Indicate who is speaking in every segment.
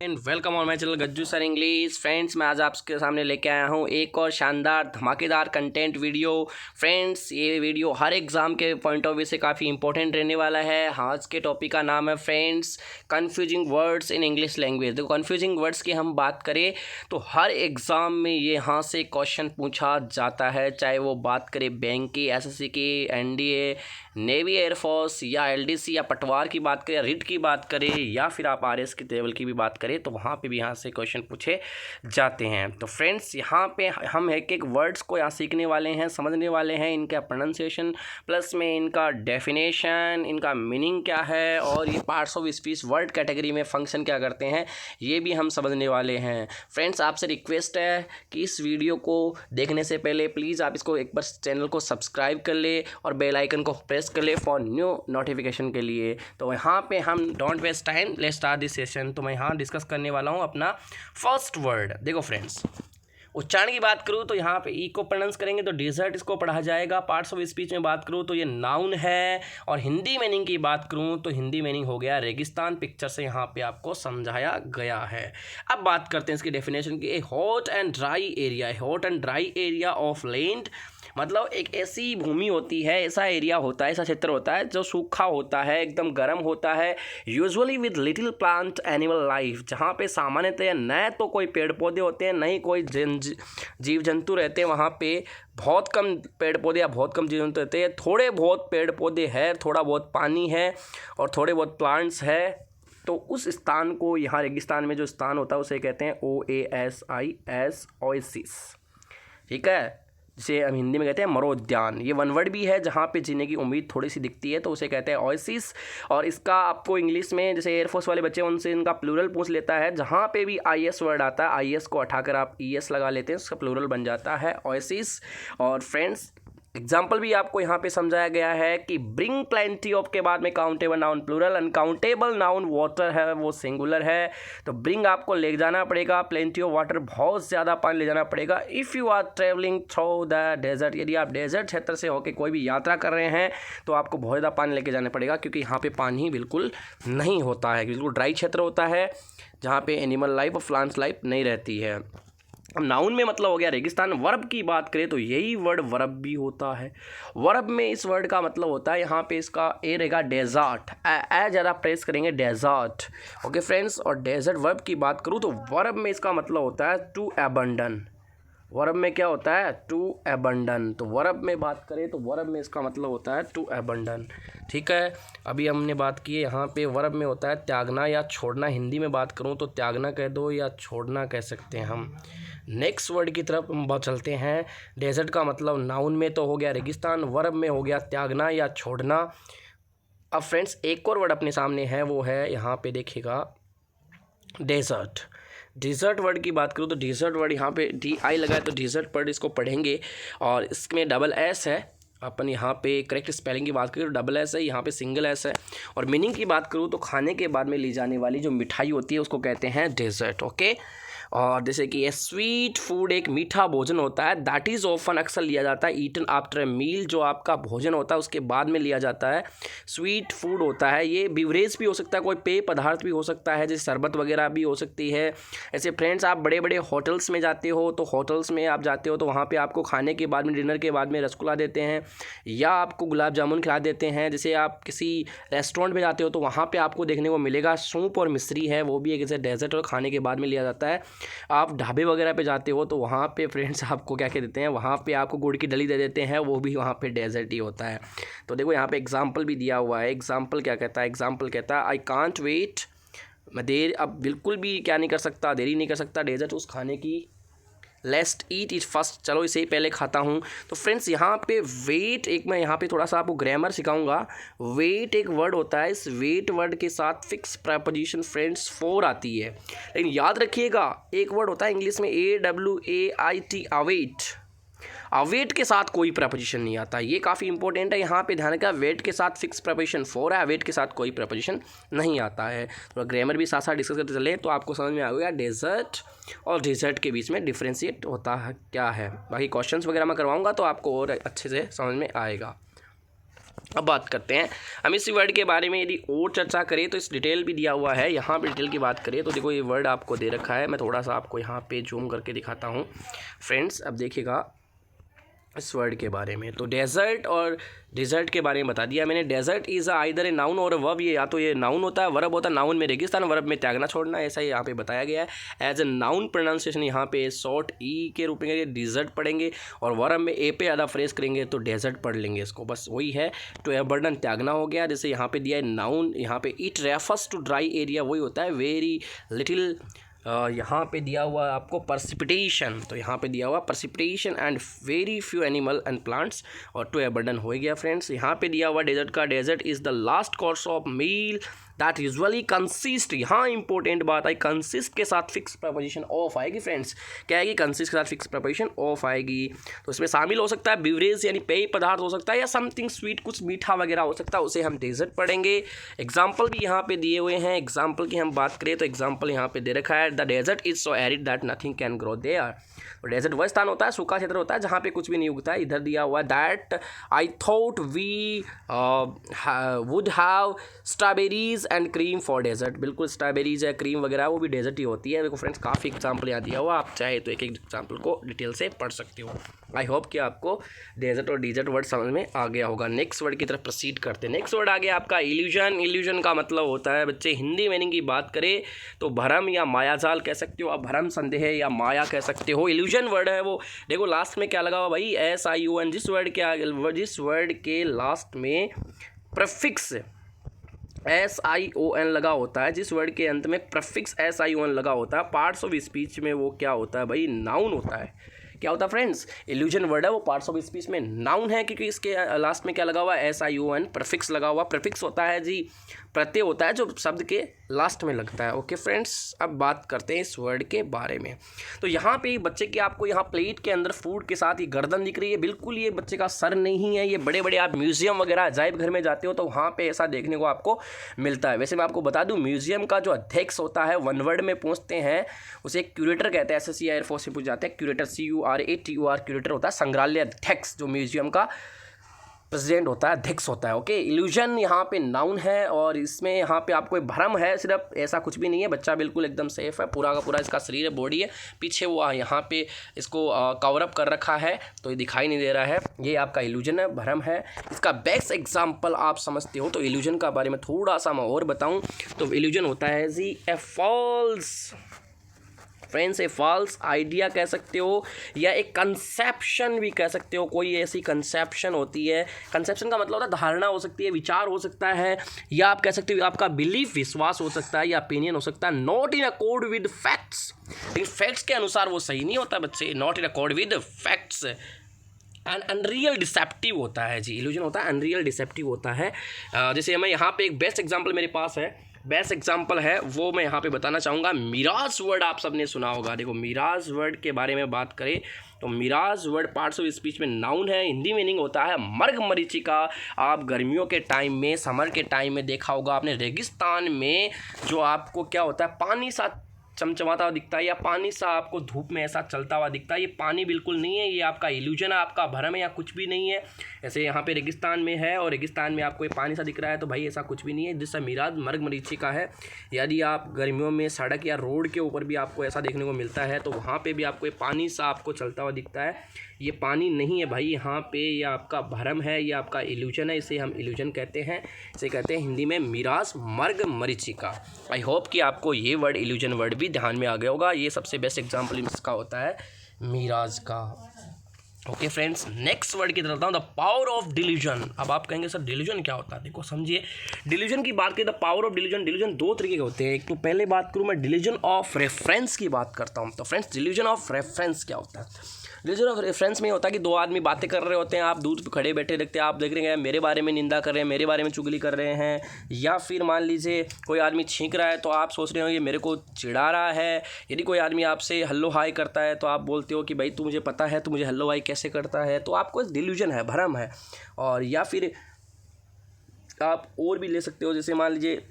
Speaker 1: And welcome on my channel Gajju sir English. Friends, मैं आज आपके सामने लेके आया हूँ एक और शानदार धमाकेदार कंटेंट वीडियो। फ्रेंड्स, ये वीडियो हर एग्ज़ाम के पॉइंट ऑफ व्यू से काफ़ी इंपॉर्टेंट रहने वाला है। आज के टॉपिक का नाम है friends confusing words in English language. देखो, कन्फ्यूजिंग वर्ड्स की हम बात करें तो हर एग्ज़ाम में ये यहाँ से क्वेश्चन पूछा जाता है, चाहे वो बात करें बैंक की, एसएससी की, एनडीए, नेवी, एयरफोर्स या एलडीसी या पटवार की बात करें, रिट की बात करें या फिर आप आरएस की लेवल की भी बात करें तो वहाँ पे भी यहाँ से क्वेश्चन पूछे जाते हैं। तो फ्रेंड्स, यहाँ पे हम एक एक वर्ड्स को यहाँ सीखने वाले हैं, समझने वाले हैं, इनका प्रोनाउंसिएशन प्लस में इनका डेफिनेशन, इनका मीनिंग क्या है और ये parts of speech word category में फंक्शन क्या करते हैं, ये भी हम समझने वाले हैं। फ्रेंड्स, आपसे रिक्वेस्ट है कि इस वीडियो को देखने से पहले प्लीज़ आप इसको एक बार चैनल को सब्सक्राइब कर ले और बेल आइकन को प्रेस कर ले फॉर न्यू नोटिफिकेशन के लिए। तो यहाँ पे हम don't waste time, let's start this session. तो मैं यहाँ डिस्कस करने वाला हूँ अपना फर्स्ट वर्ड। देखो फ्रेंड्स, उच्चारण की बात करूँ तो यहाँ पे ई को प्रोनाउंस करेंगे तो डिजर्ट इसको पढ़ा जाएगा। पार्ट्स ऑफ स्पीच में बात करूँ तो ये नाउन है और हिंदी मीनिंग की बात करूँ तो हिंदी मीनिंग हो गया रेगिस्तान। पिक्चर से यहाँ पे आपको समझाया गया है। अब बात करते हैं इसकी डेफिनेशन की। ए hot and dry area, hot and dry area of land मतलब एक ऐसी भूमि होती है, ऐसा एरिया होता है, ऐसा क्षेत्र होता है जो सूखा होता है, एकदम गर्म होता है, usually with little plant animal life, जहाँ पे सामान्यतः न तो कोई पेड़ पौधे होते हैं, न ही कोई जीव जंतु रहते हैं। वहाँ पे बहुत कम पेड़ पौधे या बहुत कम जीव जंतु रहते हैं, थोड़े बहुत पेड़ पौधे हैं, थोड़ा बहुत पानी है और थोड़े बहुत प्लांट्स है। तो उस स्थान को, यहाँ रेगिस्तान में जो स्थान होता है उसे कहते हैं OASIS, ओएसिस। ठीक है, जिसे हम हिंदी में कहते हैं मरोद्यान। ये वन वर्ड भी है, जहाँ पे जीने की उम्मीद थोड़ी सी दिखती है तो उसे कहते हैं ओएसिस। और इसका आपको इंग्लिश में जैसे एयरफोर्स वाले बच्चे उनसे इनका प्लूरल पूछ लेता है, जहाँ पे भी IS वर्ड आता है, IS को हटाकर आप ES लगा लेते हैं, उसका प्लूरल बन जाता है ओएसिस। और फ्रेंड्स, एग्जाम्पल भी आपको यहाँ पे समझाया गया है कि ब्रिंग प्लेंटी ऑफ के बाद में countable noun plural, uncountable noun water है वो सिंगुलर है। तो ब्रिंग आपको ले जाना पड़ेगा, प्लेंटी ऑफ वाटर बहुत ज़्यादा पानी ले जाना पड़ेगा। If you are travelling through the desert, यदि आप डेजर्ट क्षेत्र से होकर कोई भी यात्रा कर रहे हैं तो आपको बहुत ज़्यादा पानी लेके जाना पड़ेगा, क्योंकि यहाँ पे पानी बिल्कुल नहीं होता है, बिल्कुल ड्राई क्षेत्र होता है जहाँ पे एनिमल लाइफ और प्लांट्स लाइफ नहीं रहती है। अब नाउन में मतलब हो गया रेगिस्तान। वर्ब की बात करें तो यही वर्ड वर्ब भी होता है। वर्ब में इस वर्ड का मतलब होता है, यहाँ पे इसका ए रहेगा डेजर्ट, ए ज़्यादा प्रेस करेंगे डेजर्ट। ओके फ्रेंड्स, और डेजर्ट वर्ब की बात करूँ तो वर्ब में इसका मतलब होता है टू अबंडन। वर्ब में क्या होता है? To abandon. तो वर्ब में बात करें तो वर्ब में इसका मतलब होता है टू अबंडन। ठीक है, अभी हमने बात की है यहाँ पे वर्ब में होता है त्यागना या छोड़ना। हिंदी में बात करूँ तो त्यागना कह दो या छोड़ना कह सकते हैं हम। नेक्स्ट वर्ड की तरफ हम चलते हैं। डेजर्ट का मतलब नाउन में तो हो गया रेगिस्तान, वर्ब में हो गया त्यागना या छोड़ना। अब फ्रेंड्स, एक और वर्ड अपने सामने है, वो है यहाँ पे देखिएगा डेजर्ट। डिज़र्ट वर्ड की बात करूँ तो डिज़र्ट वर्ड यहाँ पे DI लगा है तो डिज़र्ट वर्ड इसको पढ़ेंगे और इसमें डबल S है। अपन यहाँ पे करेक्ट स्पेलिंग की बात करें तो डबल S है, यहाँ पे सिंगल S है। और मीनिंग की बात करूँ तो खाने के बाद में ली जाने वाली जो मिठाई होती है उसको कहते हैं डेजर्ट। ओके, और जैसे कि ये स्वीट फूड एक मीठा भोजन होता है, दैट इज़ ऑफन अक्सर लिया जाता है ईटन आफ्टर ए मील, जो आपका भोजन होता है उसके बाद में लिया जाता है, स्वीट फूड होता है। ये बिवरेज भी हो सकता है, कोई पेय पदार्थ भी हो सकता है, जैसे शरबत वगैरह भी हो सकती है। ऐसे फ्रेंड्स, आप बड़े बड़े होटल्स में जाते हो तो होटल्स में आप जाते हो तो वहाँ पर आपको खाने के बाद में, डिनर के बाद में रसगुल्ला देते हैं या आपको गुलाब जामुन खिला देते हैं। जैसे आप किसी रेस्टोरेंट में जाते हो तो वहाँ पर आपको देखने को मिलेगा सूप और मिश्री है, वो भी एक ऐसे डेजर्ट और खाने के बाद में लिया जाता है। आप ढाबे वगैरह पे जाते हो तो वहाँ पे फ्रेंड्स आपको क्या कह देते हैं, वहाँ पे आपको गुड़ की डली दे देते हैं, वो भी वहाँ पे डेजर्ट ही होता है। तो देखो यहाँ पे एग्जाम्पल भी दिया हुआ है। एग्जाम्पल क्या कहता है? एग्जाम्पल कहता है आई कांट वेट, मैं देर अब बिल्कुल भी क्या नहीं कर सकता, देरी नहीं कर सकता डेजर्ट उस खाने की। लेट्स ईट इट फर्स्ट, चलो इसे ही पहले खाता हूँ। तो फ्रेंड्स, यहाँ पे वेट, एक मैं यहाँ पे थोड़ा सा आपको ग्रामर सिखाऊंगा। वेट एक वर्ड होता है, इस वेट वर्ड के साथ फिक्स प्रपोजिशन फ्रेंड्स 4 आती है। लेकिन याद रखिएगा, एक वर्ड होता है इंग्लिश में AWAIT, अवेट। अवेट के साथ कोई प्रपोजिशन नहीं आता, ये काफ़ी इंपॉर्टेंट है। यहाँ पे ध्यान रखा, वेट के साथ फिक्स प्रपोजिशन 4 है, अवेट के साथ कोई प्रपोजिशन नहीं आता है। थोड़ा ग्रामर भी साथ साथ डिस्कस करते चले तो आपको समझ में आ गया डेजर्ट और डिज़र्ट के बीच में डिफ्रेंशिएट होता है क्या है। बाकी क्वेश्चंस वगैरह मैं करवाऊँगा तो आपको और अच्छे से समझ में आएगा। अब बात करते हैं हम इस वर्ड के बारे में। यदि और चर्चा करें तो इस डिटेल भी दिया हुआ है, यहाँ पे डिटेल की बात करें तो देखो ये वर्ड आपको दे रखा है। मैं थोड़ा सा आपको यहाँ पे जूम करके दिखाता हूँ फ्रेंड्स। अब देखिएगा इस वर्ड के बारे में, तो डेजर्ट और डिज़र्ट के बारे में बता दिया मैंने। Desert is either a noun और वर्ब, ये या तो ये नाउन होता है, वर्ब होता है। नाउन में रेगिस्तान, वर्ब में त्यागना छोड़ना, ऐसा ही यहाँ पे बताया गया है। एज ए नाउन प्रोनाउंसिएशन यहाँ पे शॉर्ट ई के रूप में डिज़र्ट पढ़ेंगे, और वर्ब में ए पे आधा फ्रेज करेंगे तो डेजर्ट पढ़ लेंगे इसको, बस वही है। तो यह बर्डन त्यागना हो गया। जैसे यहाँ पे दिया है नाउन, यहाँ पे it refers to dry area, वही होता है वेरी लिटिल। यहाँ पे दिया हुआ आपको परसिपिटेशन, तो यहाँ पे दिया हुआ precipitation and very few animal and plants, और टू अबंडन हो गया फ्रेंड्स। यहाँ पे दिया हुआ डेजर्ट का, dessert is the last course of meal that usually consist, यहाँ इंपॉर्टेंट बात आई, कंसिस्ट के साथ फिक्स प्रपोजिशन ऑफ आएगी फ्रेंड्स। क्या आएगी? कंसिस्ट के साथ फिक्स प्रपोजिशन ऑफ आएगी। तो इसमें शामिल हो सकता है बिवरेज यानी पेय पदार्थ हो सकता है, या समथिंग स्वीट, कुछ मीठा वगैरह हो सकता है, उसे हम डेजर्ट पढ़ेंगे। एग्जाम्पल भी यहाँ पे दिए हुए हैं। एग्जाम्पल की हम बात करें तो एग्जाम्पल यहाँ पे दे रखा है, the desert is so arid that nothing can grow there. तो डेजर्ट वह स्थान होता है, सूखा क्षेत्र होता है जहाँ पे कुछ भी नहीं उगता है। इधर दिया हुआ that I thought we would have strawberries and cream for dessert, बिल्कुल स्ट्रॉबेरीज या क्रीम वगैरह वो भी डेजर्ट ही होती है। देखो फ्रेंड्स काफ़ी एग्जाम्पल यहाँ दिया हुआ, आप चाहे तो एक एक एग्जाम्पल को डिटेल से पढ़ सकते हो। आई होप कि आपको डेजर्ट और डिजर्ट वर्ड समझ में आ गया होगा। नेक्स्ट वर्ड की तरफ प्रोसीड करते हैं। नेक्स्ट वर्ड आ गया आपका इल्यूजन। इल्यूजन का मतलब होता है बच्चे, हिंदी मीनिंग की बात करें तो भ्रम या मायाजाल कह सकते हो, आप भ्रम, संदेह या माया कह सकते हो। इल्यूजन वर्ड है वो, देखो लास्ट में क्या लगा हुआ भाई, SION। जिस वर्ड के लास्ट में प्रीफिक्स SION लगा होता है, जिस वर्ड के अंत में प्रीफिक्स SION लगा होता है, पार्ट्स ऑफ स्पीच में वो क्या होता है भाई? नाउन होता है। क्या होता है फ्रेंड्स? इल्यूजन वर्ड है वो पार्ट्स ऑफ स्पीच में नाउन है, क्योंकि इसके लास्ट में क्या लगा हुआ है? SION, प्रीफिक्स लगा हुआ। प्रीफिक्स होता है जी प्रत्यय होता है जो शब्द के लास्ट में लगता है। ओके फ्रेंड्स, अब बात करते हैं इस वर्ड के बारे में। तो यहाँ पे बच्चे की आपको यहाँ प्लेट के अंदर फूड के साथ ये गर्दन दिख रही है, बिल्कुल ये बच्चे का सर नहीं है। ये बड़े बड़े आप म्यूजियम वगैरह अजायब घर में जाते हो तो वहाँ पे ऐसा देखने को आपको मिलता है। वैसे मैं आपको बता दूँ, म्यूजियम का जो अध्यक्ष होता है, वन वर्ड में पूछते हैं उसे क्यूरेटर कहते हैं। SSC एयरफोर्स से पूछ जाते हैं क्यूरेटर, CURATUR क्यूरेटर होता है। संग्रहालय अध्यक्ष जो म्यूजियम का प्रेसिडेंट होता है, अध्यक्ष होता है। ओके, इल्यूजन यहाँ पे नाउन है, और इसमें यहाँ पे आपको भ्रम है, सिर्फ ऐसा कुछ भी नहीं है। बच्चा बिल्कुल एकदम सेफ है, पूरा का पूरा इसका शरीर है, बॉडी है, पीछे वो यहाँ पे इसको कवर अप कर रखा है तो ये दिखाई नहीं दे रहा है। ये आपका इल्यूजन है, भ्रम है। इसका बेस्ट एग्जाम्पल आप समझते हो तो इल्यूजन का बारे में थोड़ा सा मैं और बताऊँ तो इल्यूजन होता है जी ए फॉल्स, फ्रेंड्स, ए फॉल्स आइडिया कह सकते हो, या एक कंसेप्शन भी कह सकते हो। कोई ऐसी कंसेप्शन होती है, कंसेप्शन का मतलब होता है धारणा हो सकती है, विचार हो सकता है, या आप कह सकते हो आपका बिलीफ, विश्वास हो सकता है, या ओपिनियन हो सकता है, not in accord with facts. लेकिन फैक्ट्स के अनुसार वो सही नहीं होता बच्चे, not in accord with facts. And unreal deceptive होता है जी, इल्यूजन होता है अनरियल डिसेप्टिव होता है। जैसे मैं यहाँ पे एक बेस्ट एग्जाम्पल मेरे पास है, बेस्ट एग्जाम्पल है वो मैं यहाँ पे बताना चाहूँगा। मिराज वर्ड आप सबने सुना होगा। देखो मिराज वर्ड के बारे में बात करें तो mirage word parts of speech में नाउन है। हिंदी मीनिंग होता है मर्ग मरीचिका। आप गर्मियों के टाइम में, समर के टाइम में देखा होगा आपने, रेगिस्तान में जो आपको क्या होता है, पानी सा चमचमाता हुआ दिखता है, या पानी सा आपको धूप में ऐसा चलता हुआ दिखता है। ये पानी बिल्कुल नहीं है, ये आपका इल्यूजन है, आपका भ्रम है, या कुछ भी नहीं है। ऐसे यहाँ पे रेगिस्तान में है और रेगिस्तान में आपको ये पानी सा दिख रहा है, तो भाई ऐसा कुछ भी नहीं है। जिससे मिराज मर्ग मरीचिका है। यदि आप गर्मियों में सड़क या रोड के ऊपर भी आपको ऐसा देखने को मिलता है तो वहाँ पे भी आपको ये पानी सा आपको चलता हुआ दिखता है, ये पानी नहीं है भाई यहाँ पे, ये आपका भ्रम है, ये आपका इल्यूजन है। इसे हम इल्यूजन कहते हैं, इसे कहते हैं हिंदी में मिराज मर्ग मरीचिका। आई होप कि आपको ये वर्ड इल्यूजन वर्ड भी ध्यान में आ गया होगा। ये सबसे बेस्ट एग्जाम्पल इसका होता है मिराज का। ओके फ्रेंड्स, नेक्स्ट वर्ड की तरफ आता हूँ, द पावर ऑफ डिल्यूजन। अब आप कहेंगे सर डिल्यूजन क्या होता है? देखो समझिए, डिल्यूजन की बात करें, the power of delusion, delusion दो तरीके के होते हैं। एक तो पहले बात करूँ मैं डिल्यूजन ऑफ रेफरेंस की बात करता हूँ। तो फ्रेंड्स डिल्यूजन ऑफ रेफरेंस क्या होता है? डिल्यूजन ऑफ रेफरेंस में होता है कि दो आदमी बातें कर रहे होते हैं, आप दूर खड़े बैठे देखते हैं, आप देख रहे हैं मेरे बारे में निंदा कर रहे हैं, मेरे बारे में चुगली कर रहे हैं, या फिर मान लीजिए कोई आदमी छींक रहा है तो आप सोच रहे हो ये मेरे को चिढ़ा रहा है। यदि कोई आदमी आपसे हेलो हाय करता है तो आप बोलते हो कि भाई तू मुझे पता है, तू मुझे हेलो हाय कैसे करता है, तो आपको डिल्यूजन है, भ्रम है। और या फिर आप और भी ले सकते हो, जैसे मान लीजिए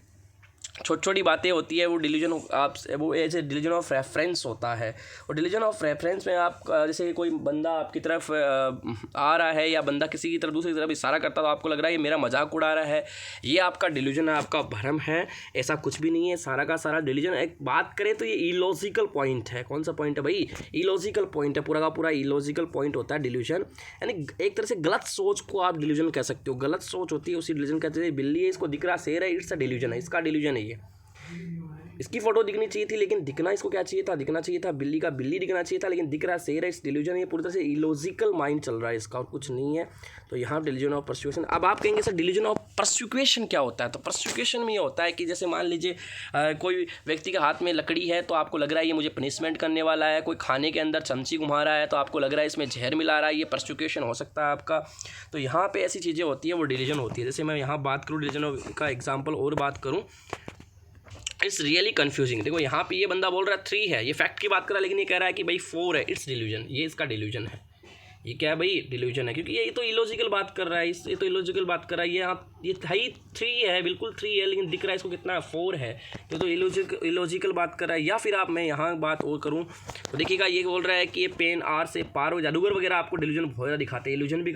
Speaker 1: छोटी छोटी बातें होती है वो डिलीजन आप वो as a delusion of reference होता है। और डिलीजन ऑफ रेफरेंस में आप जैसे कोई बंदा आपकी तरफ आ रहा है या बंदा किसी की तरफ दूसरी तरफ इशारा करता तो आपको लग रहा है ये मेरा मजाक उड़ा रहा है, ये आपका डिलीजन है, आपका भ्रम है। ऐसा कुछ भी नहीं है, सारा का सारा डिलीजन। एक बात करें तो ये इलॉजिकल पॉइंट है। कौन सा पॉइंट है भाई? इलॉजिकल पॉइंट है, पूरा का पूरा इलॉजिकल पॉइंट होता है डिलीजन। यानी एक तरह से गलत सोच को आप डिलीजन कह सकते हो। गलत सोच होती है उसी डिलीजन कहते हैं। बिल्ली है, इसको दिख रहा शेर है, इट्स अ डिलीजन है, इसका डिलीजन है ये। इसकी फोटो दिखनी चाहिए थी लेकिन दिखना इसको क्या चाहिए था? दिखना चाहिए था बिल्ली का बिल्ली दिखना चाहिए था, लेकिन दिख रहा शेर है, इस डिलीजन है। ये पूरी तरह से इलॉजिकल माइंड चल रहा है इसका, और कुछ नहीं है। तो यहाँ डिलीजन ऑफ परस्यूएशन। अब आप कहेंगे सर डिलीजन ऑफ परस्यूएशन क्या होता है? तो परस्यूएशन में ये होता है कि जैसे मान लीजिए कोई व्यक्ति के हाथ में लकड़ी है तो आपको लग रहा है ये मुझे पनिशमेंट करने वाला है। कोई खाने के अंदर चमची घुमा रहा है तो आपको लग रहा है इसमें जहर मिला रहा है, ये परस्यूएशन हो सकता है आपका। तो यहाँ पे ऐसी चीज़ें होती है, वो डिलीजन होती है। जैसे मैं यहाँ बात करूँ डिलीजन का एग्जाम्पल और बात करूँ, इट्स रियली कन्फ्यूजिंग। देखो यहाँ पे ये बंदा बोल रहा है 3 है, ये फैक्ट की बात कर रहा है, लेकिन ये कह रहा है कि भाई 4 है, इट्स डिल्यूजन। ये इसका डिल्यूजन है। ये क्या है भाई? डिल्यूजन है, क्योंकि ये तो इलॉजिकल बात कर रहा है। ये तो इलॉजिकल बात कर रहा है। ये ही 3 है, बिल्कुल 3 है, लेकिन दिख रहा है इसको कितना 4 है। तो इलॉजिकल बात कर रहा है। या फिर आप मैं यहाँ बात और करूँ तो देखिएगा, ये बोल रहा है कि ये पेन आर से पार हो। जादूगर वगैरह आपको डिल्यूजन बहुत ज़्यादा दिखाते हैं, इल्यूजन भी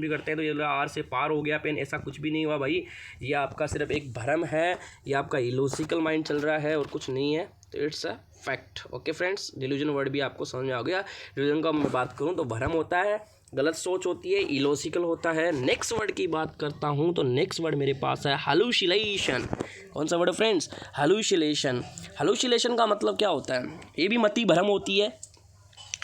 Speaker 1: करते हैं। तो ये आर से पार हो गया पेन, ऐसा कुछ भी नहीं हुआ भाई। ये आपका सिर्फ एक भ्रम है, ये आपका इलॉजिकल माइंड चल रहा है और कुछ नहीं है। तो it's a fact. Okay friends, delusion word भी आपको समझ में आ गया। डिल्यूजन का मैं बात करूँ तो भ्रम होता है, गलत सोच होती है, इलॉजिकल होता है। नेक्स्ट वर्ड की बात करता हूँ तो नेक्स्ट वर्ड मेरे पास है हैलुसिनेशन। कौन सा वर्ड है फ्रेंड्स? हैलुसिनेशन। हैलुसिनेशन का मतलब क्या होता है? ये भी मति भ्रम होती है।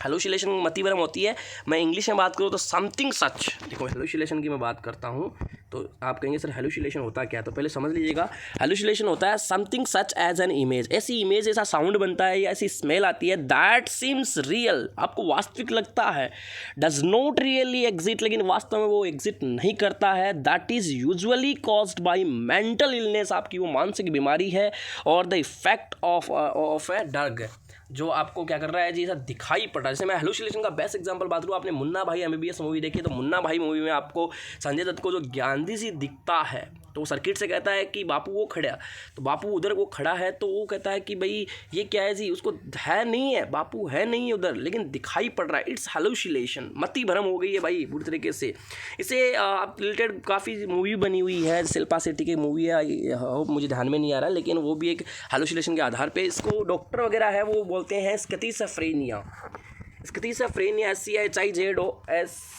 Speaker 1: हैलुसिनेशन मति भ्रम होती है। मैं इंग्लिश में बात करूँ तो समथिंग सच। देखो हैलुसिनेशन की मैं बात करता हूँ तो आप कहेंगे सर हैलुसिनेशन होता क्या है? तो पहले समझ लीजिएगा, हैलुसिनेशन होता है something such as an image. ऐसी इमेज, ऐसा साउंड बनता है या ऐसी स्मेल आती है दैट सीम्स रियल, आपको वास्तविक लगता है। डज नॉट रियली एग्जिट, लेकिन वास्तव में वो एग्जिट नहीं करता है। That is usually caused by mental illness, आपकी वो मानसिक बीमारी है। और the effect of a drug, जो आपको क्या कर रहा है जी, ऐसा दिखाई पड़ रहा है। जैसे मैं हैलुसिनेशन का बेस्ट एग्जांपल बात करूँ, आपने मुन्ना भाई MBBS मूवी देखी, तो मुन्ना भाई मूवी में आपको संजय दत्त को जो गांधी जी दिखता है तो वो सर्किट से कहता है कि बापू वो खड़ा, तो बापू उधर वो खड़ा है, तो वो कहता है कि भाई ये क्या है जी, उसको है नहीं है, बापू है नहीं है उधर, लेकिन दिखाई पड़ रहा है। इट्स हैलुसिनेशन, मति भ्रम हो गई है भाई पूरी तरीके से। इसे आप रिलेटेड काफ़ी मूवी बनी हुई है, शिल्पा शेट्टी की मूवी है, मुझे ध्यान में नहीं आ रहा, लेकिन वो भी एक हैलुसिनेशन के आधार पर। इसको डॉक्टर वगैरह है वो बोलते हैं स्किज़ोफ्रेनिया। स्किज़ोफ्रेनिया SCHIZOPHRENIA,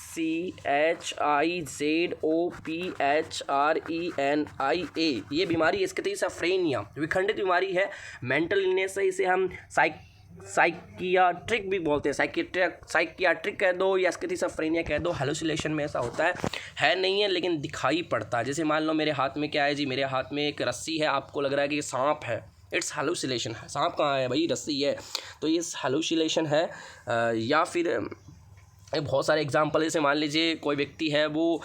Speaker 1: ये बीमारी स्किज़ोफ्रेनिया विखंडित बीमारी है, मेंटल इलनेस है। इसे हम साइकियाट्रिक भी बोलते हैं, साइकियाट्रिक कह दो या स्किज़ोफ्रेनिया कह दो। हैलुसिनेशन में ऐसा होता है नहीं है, लेकिन दिखाई पड़ता है। जैसे मान लो मेरे हाथ में क्या है जी, मेरे हाथ में एक रस्सी है, आपको लग रहा है कि ये सांप है, इट्स हैलुसिनेशन है। सांप कहाँ है भाई? रस्सी है, तो ये हैलुसिनेशन है। या फिर बहुत सारे एग्जांपल, जैसे मान लीजिए कोई व्यक्ति है वो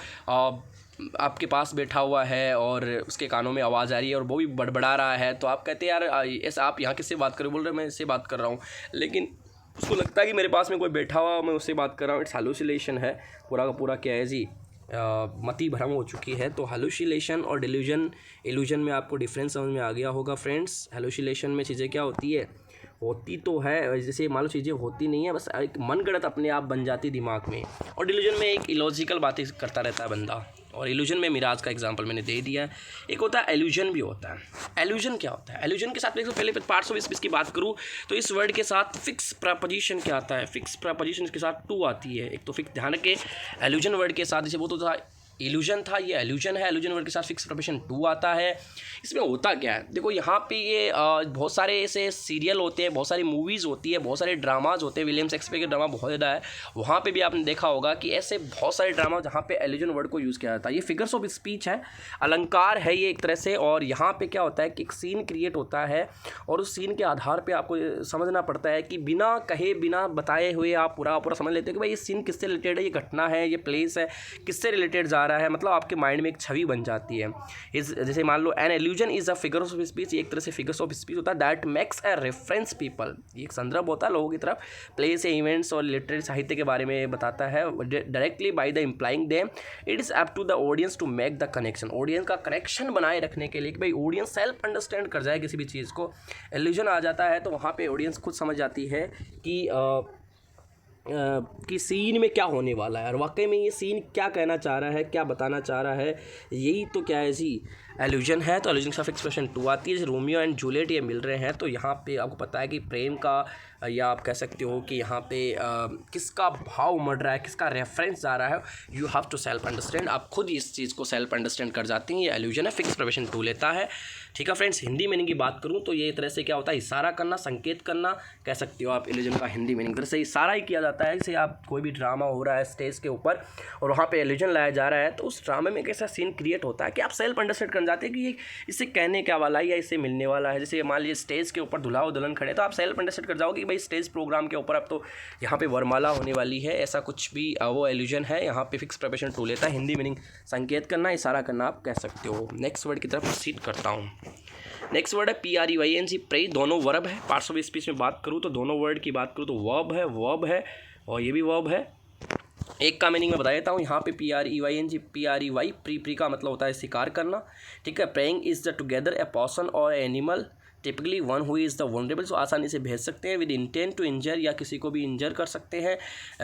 Speaker 1: आपके पास बैठा हुआ है और उसके कानों में आवाज़ आ रही है और वो भी बड़बड़ा रहा है, तो आप कहते हैं यार ऐसा आप यहाँ किससे बात कर रहे हो? बोल रहे मैं इससे बात कर रहा हूँ, लेकिन उसको लगता है कि मेरे पास में कोई बैठा हुआ, मैं उससे बात कर रहा हूँ। इट्स हैलुसिनेशन है। पूरा का पूरा क्या है जी, मति भ्रम हो चुकी है। तो हैलुसिनेशन और इल्यूजन में आपको डिफरेंस समझ में आ गया होगा फ्रेंड्स। हैलुसिनेशन में चीज़ें क्या होती है, होती तो है, जैसे मान लो चीज़ें होती नहीं है, बस एक मनगढ़ंत अपने आप बन जाती दिमाग में। और डिल्यूजन में एक इलॉजिकल बातें करता रहता है बंदा। और इल्यूजन में मिराज का एग्जांपल मैंने दे दिया है। एक होता है एल्यूजन भी होता है। एल्यूजन क्या होता है? एल्यूजन के साथ पहले पार्ट्स ऑफ स्पीच की बात करूँ तो इस वर्ड के साथ फिक्स प्रपोजिशन क्या आता है? फिक्स प्रपोजिशन के साथ टू आती है। एक तो फिक्स, ध्यान रखें एल्यूजन वर्ड के साथ, जैसे वो तो था इल्यूजन था, ये एल्यूजन है। एल्यूजन वर्ड के साथ फिक्स प्रपोजिशन टू आता है। इसमें होता क्या है, देखो यहाँ पे ये बहुत सारे ऐसे सीरियल होते हैं, बहुत सारी मूवीज़ होती है, बहुत सारे ड्रामाज होते हैं। विलियम शेक्सपियर के ड्रामा बहुत ज़्यादा है, वहाँ पे भी आपने देखा होगा कि ऐसे बहुत सारे ड्रामा जहाँ पे एल्यूजन वर्ड को यूज़ किया जाता है। ये फिगर्स ऑफ स्पीच है, अलंकार है ये एक तरह से। और यहाँ पे क्या होता है कि एक सीन क्रिएट होता है और उस सीन के आधार पर आपको समझना पड़ता है कि बिना कहे बिना बताए हुए आप पूरा समझ लेते हैं कि भाई ये सीन किससे रिलेटेड है, ये घटना है, ये प्लेस है, किससे रिलेटेड जा रहा है, मतलब आपके माइंड में एक छवि बन जाती है। इस जैसे मान लो an allusion is a figure of speech, एक तरह से फिगर्स ऑफ स्पीच होता है that makes a reference people, एक संदर्भ होता है लोगों की तरफ प्लेस या इवेंट्स और लिटरेरी साहित्य के बारे में बताता है directly by the implying them. It is up to the audience to make the connection, audience का कनेक्शन बनाए रखने के लिए कि भाई ऑडियंस सेल्फ अंडरस्टैंड कर जाए किसी भी चीज़ को। एल्यूजन आ जाता है तो वहाँ पे ऑडियंस खुद समझ जाती है कि सीन में क्या होने वाला है और वाकई में ये सीन क्या कहना चाह रहा है, क्या बताना चाह रहा है, यही तो क्या है जी एल्यूजन है। तो एल्यूजन ऑफ एक्सप्रेशन 2 आती है। रोमियो एंड जूलियट ये मिल रहे हैं तो यहाँ पे आपको पता है कि प्रेम का या आप कह सकते हो कि यहाँ पे किसका भाव उमड़ रहा है, किसका रेफरेंस जा रहा है, you have to self understand, आप खुद इस चीज़ को सेल्फ अंडरस्टैंड कर जाती हैं। ये एल्यूजन है, फिक्स प्रोविजन 2 लेता है। ठीक है फ्रेंड्स, हिंदी मीनिंग की बात करूँ तो ये तरह से क्या होता है, इशारा करना, संकेत करना कह सकते हो आप। एल्यूजन का हिंदी मीनिंग तरह से इशारा ही किया जाता है। जैसे आप कोई भी ड्रामा हो रहा है स्टेज के ऊपर और वहाँ पे एल्यूजन लाया जा रहा है तो उस ड्रामे में एक ऐसा सीन क्रिएट होता है कि आप सेल्फ अंडरस्टैंड कर जाते हैं कि ये इससे कहने क्या वाला है या इससे मिलने वाला है। जैसे मान लीजिए स्टेज के ऊपर दूल्हा और दुल्हन खड़े तो आप सेल्फ अंडरस्टैंड कर जाओगे कि भाई स्टेज प्रोग्राम के ऊपर अब तो यहाँ पे वरमाला होने वाली है, ऐसा कुछ भी वो एल्यूजन है। यहाँ पे फिक्स प्रोविजन 2 लेता है। हिंदी मीनिंग संकेत करना, इशारा करना आप कह सकते हो। नेक्स्ट वर्ड की तरफ प्रोसीड करता हूँ। नेक्स्ट वर्ड है PREYNG, प्रे। दोनों वर्ब है। पार्ट्स ऑफ स्पीच में बात करूँ तो दोनों वर्ड की बात करूँ तो वर्ब है और ये भी वर्ब है। एक का मीनिंग मैं बता देता हूँ। यहाँ पे PREYNG, प्री का मतलब होता है शिकार करना। ठीक है। Praying is the together a person और एनिमल टिपिकली वन हुई इज़ द वनरेबल, सो आसानी से भेज सकते हैं। विद इंटेंट टू इंजर, या किसी को भी इंजर कर सकते हैं,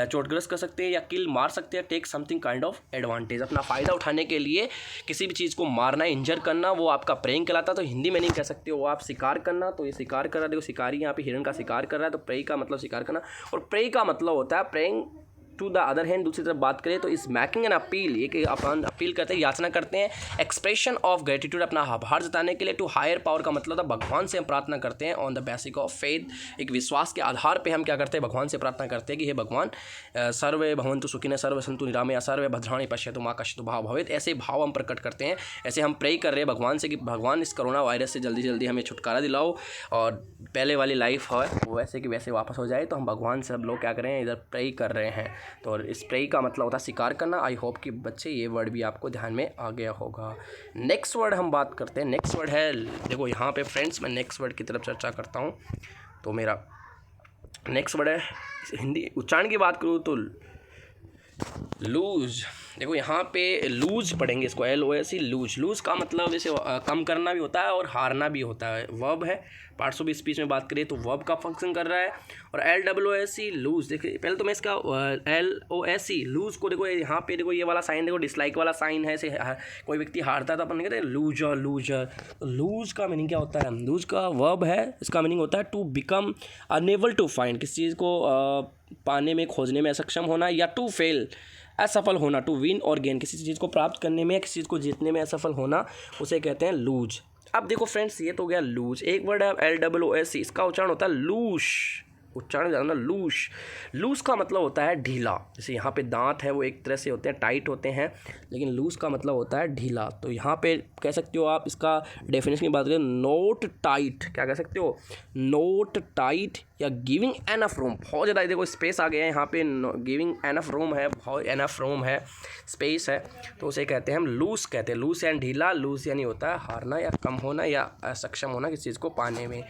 Speaker 1: चोटग्रस्त कर सकते हैं या किल मार सकते हैं। Take something kind of advantage, अपना फ़ायदा उठाने के लिए किसी भी चीज़ को मारना, इंजर करना, वो आपका प्रेइंग कहलाता है। तो हिंदी मीनिंग कह सकते हो आप शिकार करना। तो ये शिकार कर रहा है, देखो शिकारी यहाँ पे हिरण का शिकार कर रहा है तो प्रे का मतलब शिकार करना। और प्रे का मतलब होता है praying to the other hand. दूसरी तरफ बात करें तो इस मैकिंग एन अपील, एक अपन अपील करते हैं, याचना करते हैं। एक्सप्रेशन ऑफ ग्रेटिट्यूड, अपना आभार जताने के लिए। टू हायर पावर का मतलब था भगवान से हम प्रार्थना करते हैं। On the basic of faith, एक विश्वास के आधार पे हम क्या करते हैं, भगवान से प्रार्थना करते हैं कि हे भगवान सर्वे भवन्तु सुखिनः, सर्वे सन्तु निरामया, सर्वे भद्राणि पश्यन्तु मा कश्चित् भाव भवेत्। ऐसे भाव हम प्रकट करते हैं, ऐसे हम प्रे कर रहे हैं भगवान से कि भगवान इस कोरोना वायरस से जल्दी जल्दी हमें छुटकारा दिलाओ और पहले वाली लाइफ है वो वैसे कि वैसे वापस हो जाए। तो हम भगवान से सब लोग क्या कर रहे हैं, इधर प्रे कर रहे हैं। तो इस प्रे का मतलब होता है शिकार करना। आई होप कि बच्चे ये वर्ड भी आपको ध्यान में आ गया होगा। नेक्स्ट वर्ड हम बात करते हैं। नेक्स्ट वर्ड है, देखो यहाँ पे फ्रेंड्स मैं नेक्स्ट वर्ड की तरफ चर्चा करता हूँ। तो मेरा नेक्स्ट वर्ड है, हिंदी उच्चारण की बात करूँ तो लूज। देखो यहाँ पे लूज पढ़ेंगे इसको, LOSE, लूज। लूज का मतलब जैसे कम करना भी होता है और हारना भी होता है। वर्ब है। पार्ट्स ऑफ स्पीच में बात करें तो वर्ब का फंक्शन कर रहा है। और LOSE, लूज। देखिए पहले तो मैं इसका LOSE, लूज को देखो यहाँ पे देखो ये वाला साइन देखो, डिसलाइक वाला साइन है। ऐसे कोई व्यक्ति हारता है तो अपन कहते हैं लूजर, लूजर। तो लूज का मीनिंग क्या होता है, लूज का वर्ब है, इसका मीनिंग होता है to become unable to find, किसी चीज़ को पाने में, खोजने में असक्षम होना, या टू फेल, असफल होना, टू विन और गेन, किसी चीज़ को प्राप्त करने में या किसी चीज़ को जीतने में असफल होना, उसे कहते हैं लूज। अब देखो फ्रेंड्स ये तो गया लूज। एक वर्ड है LOSE, इसका उच्चारण होता है लूश, उच्चारण जानना लूश। लूज का मतलब होता है ढीला। जैसे यहाँ पे दांत है वो एक तरह से होते हैं, टाइट होते हैं, लेकिन लूज का मतलब होता है ढीला। तो यहाँ पे कह सकते हो आप, इसका डेफिनेशन की बात करें, नोट टाइट, क्या कह सकते हो, नोट टाइट या गिविंग एनफ रूम। बहुत ज़्यादा देखो स्पेस आ गया है यहाँ पे, गिविंग एनफ रूम है, बहुत एनफ रूम है, स्पेस है, तो उसे कहते हैं हम लूज कहते हैं। लूज यानी ढीला, लूज यानी होता है हारना या कम होना या असक्षम होना किसी चीज़ को पाने में।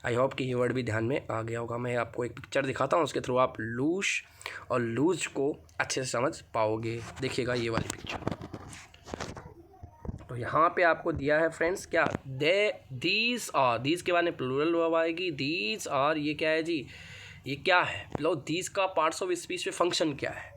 Speaker 1: आई होप कि ये वर्ड भी ध्यान में आ गया होगा। मैं आपको एक पिक्चर दिखाता हूँ, उसके थ्रू आप लूज और लूज को अच्छे से समझ पाओगे। देखिएगा ये वाली पिक्चर। तो यहाँ पे आपको दिया है फ्रेंड्स क्या, दीज आर, दीज के बाद में प्लूरल वर्ब आएगी, दीज आर, ये क्या है जी, ये क्या है, लो दीज का पार्ट्स ऑफ स्पीच में फंक्शन क्या है,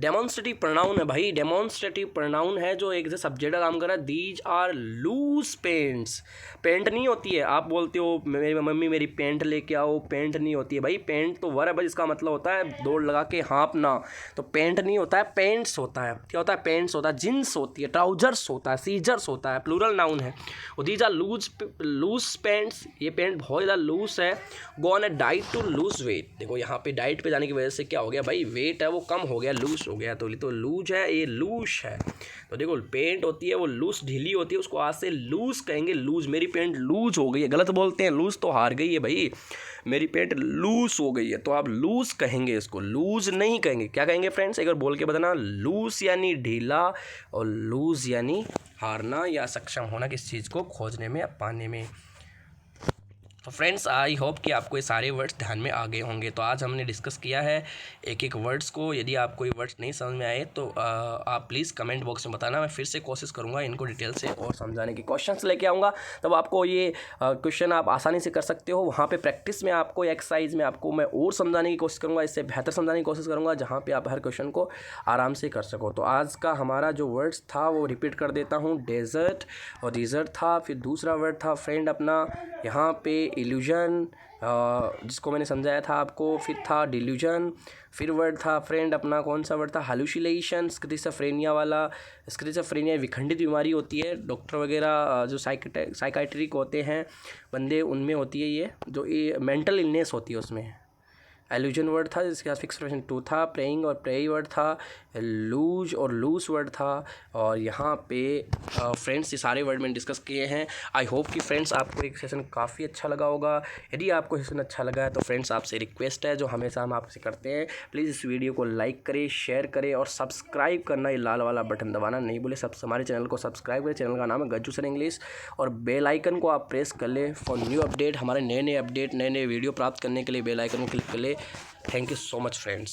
Speaker 1: डेमोन्स्ट्रेटिव प्रोनाउन है भाई, डेमोन्स्ट्रेटिव प्रोनाउन है जो एक सब्जेक्ट का काम कर रहा है। These are loose pants, pant नहीं होती है, आप बोलते हो मेरी मम्मी मेरी पेंट लेके आओ, पेंट नहीं होती है भाई, पेंट तो वर्ब है जिसका मतलब होता है दौड़ लगा के हाँपना, तो पेंट नहीं होता है, पेंट्स होता है। क्या होता है, पेंट्स होता है, जींस होती है, ट्राउजर्स होता है, सीजर्स होता है, प्लूरल नाउन है। और दीज आर लूज पेंट्स, ये पेंट बहुत ज़्यादा लूज है। Go on a diet to lose weight, देखो यहाँ पे डाइट पे जाने की वजह से क्या हो गया भाई, वेट है वो कम हो गया, लूज लूज हो गया, तो ये तो लूज है, ये लूज है। तो देखो पेंट होती है वो लूज ढीली होती है, उसको आज से लूज कहेंगे, लूज। मेरी पेंट लूज हो गई है, गलत बोलते हैं, लूज तो हार गई है भाई, मेरी पेंट लूज हो गई है, तो आप लूज कहेंगे, इसको लूज नहीं कहेंगे। क्या कहेंगे फ्रेंड्स, एक बार बोल के बताना। लूज यानी ढीला और लूज यानी हारना या सक्षम होना किस चीज़ को खोजने में या पाने में। तो फ्रेंड्स आई होप कि आपको ये सारे वर्ड्स ध्यान में आ गए होंगे। तो आज हमने डिस्कस किया है एक एक वर्ड्स को। यदि आपको ये वर्ड्स नहीं समझ में आए तो आप प्लीज़ कमेंट बॉक्स में बताना, मैं फिर से कोशिश करूँगा इनको डिटेल से और समझाने की। क्वेश्चंस लेके आऊँगा, तब आपको ये क्वेश्चन आप आसानी से कर सकते हो। वहाँ पे प्रैक्टिस में आपको एक्सरसाइज में आपको मैं और समझाने की कोशिश करूँगा, इससे बेहतर समझाने की कोशिश करूँगा, जहाँ पर आप हर क्वेश्चन को आराम से कर सको। तो आज का हमारा जो वर्ड्स था वो रिपीट कर देता हूँ। डेजर्ट और डिज़र्ट था, फिर दूसरा वर्ड था फ्रेंड अपना यहाँ पे इल्यूजन, जिसको मैंने समझाया था आपको, फिर था डिल्यूजन, फिर वर्ड था फ्रेंड अपना कौन सा वर्ड था, हालुसिनेशन, स्किज़ोफ्रेनिया वाला। स्किज़ोफ्रेनिया विखंडित बीमारी होती है, डॉक्टर वगैरह जो साइकाइट्रिक होते हैं बंदे, उनमें होती है ये, जो ये मेंटल इलनेस होती है उसमें। एल्यूजन वर्ड था जिसके पास फिक्स फ्रेक्शन 2 था। प्रेइंग और प्रेई वर्ड था। लूज और लूज वर्ड था। और यहाँ पे फ्रेंड्स ये सारे वर्ड मैंने डिस्कस किए हैं। आई होप कि फ्रेंड्स आपको एक सेशन काफ़ी अच्छा लगा होगा। यदि आपको सेशन अच्छा लगा है तो फ्रेंड्स आपसे रिक्वेस्ट है जो हमेशा हम आपसे करते हैं, प्लीज़ इस वीडियो को लाइक करें, शेयर करें और सब्सक्राइब करना, ये लाल वाला बटन दबाना नहीं भूलें। हमारे चैनल को सब्सक्राइब करें। चैनल का नाम है गज्जू सर इंग्लिश, और बेल आइकन को आप प्रेस कर लें फॉर न्यू अपडेट। हमारे नए नए अपडेट, नए नए वीडियो प्राप्त करने के लिए बेल आइकन को क्लिक कर लें। Thank you so much friends।